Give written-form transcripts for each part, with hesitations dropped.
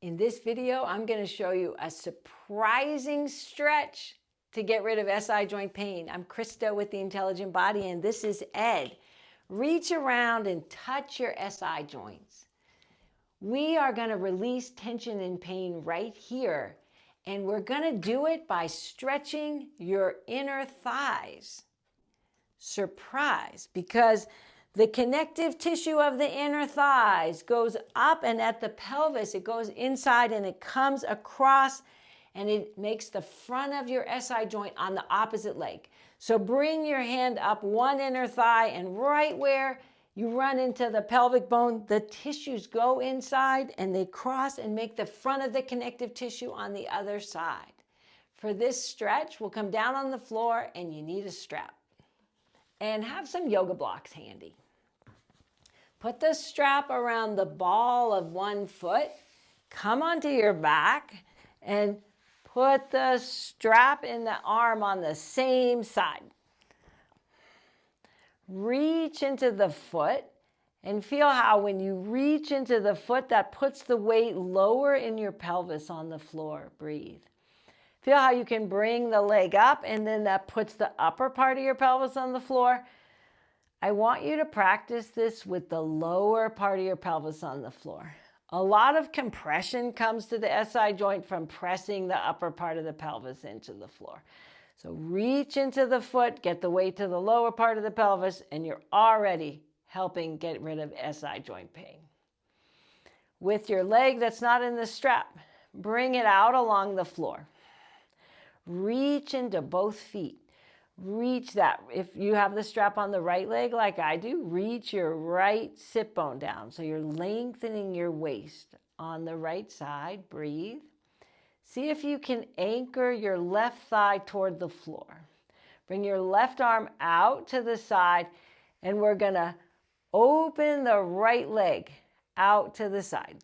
In this video, I'm going to show you a surprising stretch to get rid of SI joint pain. I'm Krista with The Intelligent Body, and this is Ed. Reach around and touch your SI joints. We are going to release tension and pain right here, and we're going to do it by stretching your inner thighs. Surprise, because the connective tissue of the inner thighs goes up, and at the pelvis it goes inside and it comes across and it makes the front of your SI joint on the opposite leg. So bring your hand up one inner thigh, and right where you run into the pelvic bone, the tissues go inside and they cross and make the front of the connective tissue on the other side. For this stretch, we'll come down on the floor and you need a strap. And have some yoga blocks handy. Put the strap around the ball of one foot, come onto your back, and put the strap in the arm on the same side. Reach into the foot and feel how when you reach into the foot, that puts the weight lower in your pelvis on the floor. Breathe. Feel how you can bring the leg up, and then that puts the upper part of your pelvis on the floor. I want you to practice this with the lower part of your pelvis on the floor. A lot of compression comes to the SI joint from pressing the upper part of the pelvis into the floor. So reach into the foot, get the weight to the lower part of the pelvis, and you're already helping get rid of SI joint pain. With your leg that's not in the strap, bring it out along the floor. Reach into both feet. Reach that. If you have the strap on the right leg like I do, reach your right sit bone down. So you're lengthening your waist on the right side. Breathe. See if you can anchor your left thigh toward the floor. Bring your left arm out to the side, and we're going to open the right leg out to the side.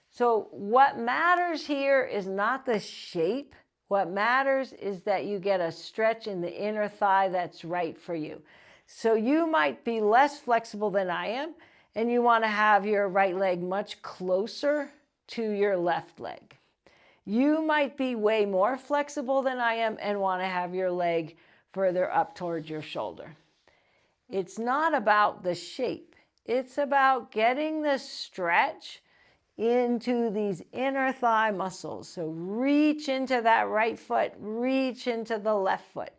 So what matters here is not the shape. What matters is that you get a stretch in the inner thigh that's right for you. So you might be less flexible than I am, and you want to have your right leg much closer to your left leg. You might be way more flexible than I am and want to have your leg further up towards your shoulder. It's not about the shape. It's about getting the stretch into these inner thigh muscles. So reach into that right foot, reach into the left foot.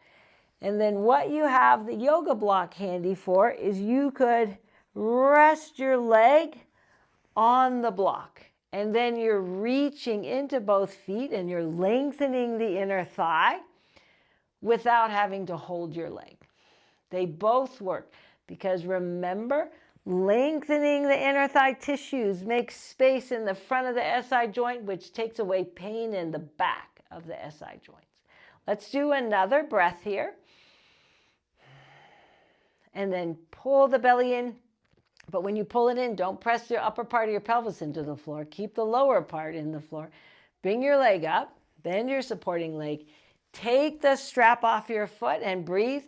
And then what you have the yoga block handy for is you could rest your leg on the block. And then you're reaching into both feet and you're lengthening the inner thigh without having to hold your leg. They both work because remember, lengthening the inner thigh tissues makes space in the front of the SI joint, which takes away pain in the back of the SI joints. Let's do another breath here. And then pull the belly in. But when you pull it in, don't press your upper part of your pelvis into the floor. Keep the lower part in the floor. Bring your leg up. Bend your supporting leg. Take the strap off your foot and breathe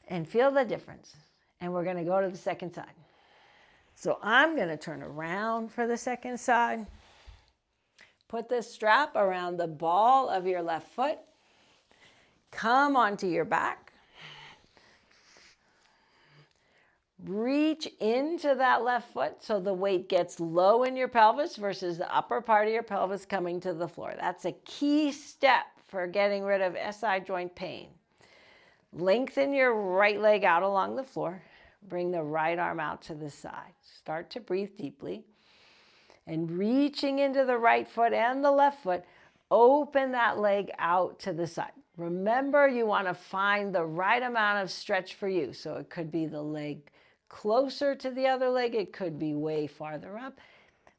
and feel the difference. And we're going to go to the second side. So I'm going to turn around for the second side. Put the strap around the ball of your left foot. Come onto your back. Reach into that left foot so the weight gets low in your pelvis versus the upper part of your pelvis coming to the floor. That's a key step for getting rid of SI joint pain. Lengthen your right leg out along the floor. Bring the right arm out to the side. Start to breathe deeply. And reaching into the right foot and the left foot, open that leg out to the side. Remember, you want to find the right amount of stretch for you. So it could be the leg closer to the other leg. It could be way farther up.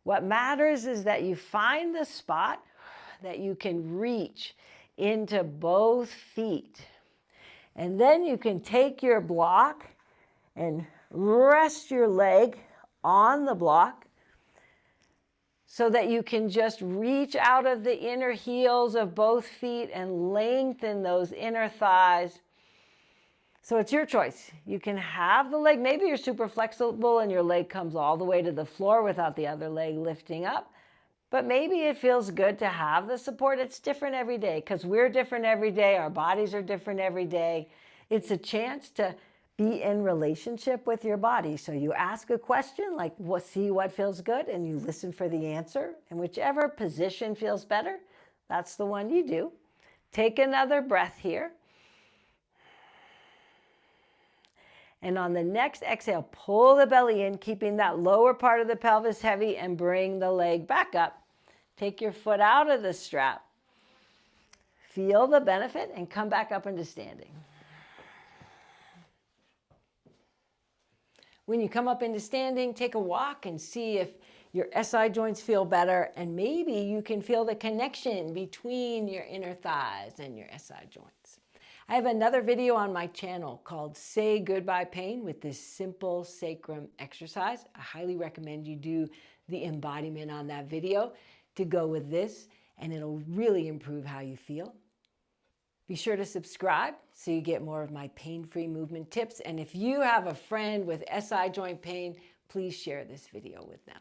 What matters is that you find the spot that you can reach into both feet. And then you can take your block and rest your leg on the block so that you can just reach out of the inner heels of both feet and lengthen those inner thighs. So it's your choice. You can have the leg, maybe you're super flexible and your leg comes all the way to the floor without the other leg lifting up. But maybe it feels good to have the support. It's different every day because we're different every day. Our bodies are different every day. It's a chance to be in relationship with your body. So you ask a question like, see what feels good, and you listen for the answer. And whichever position feels better, that's the one you do. Take another breath here. And on the next exhale, pull the belly in, keeping that lower part of the pelvis heavy, and bring the leg back up. Take your foot out of the strap. Feel the benefit and come back up into standing. When you come up into standing, take a walk and see if your SI joints feel better, and maybe you can feel the connection between your inner thighs and your SI joints. I have another video on my channel called Say Goodbye Pain with this simple sacrum exercise. I highly recommend you do the embodiment on that video to go with this, and it'll really improve how you feel. Be sure to subscribe so you get more of my pain-free movement tips. And if you have a friend with SI joint pain, please share this video with them.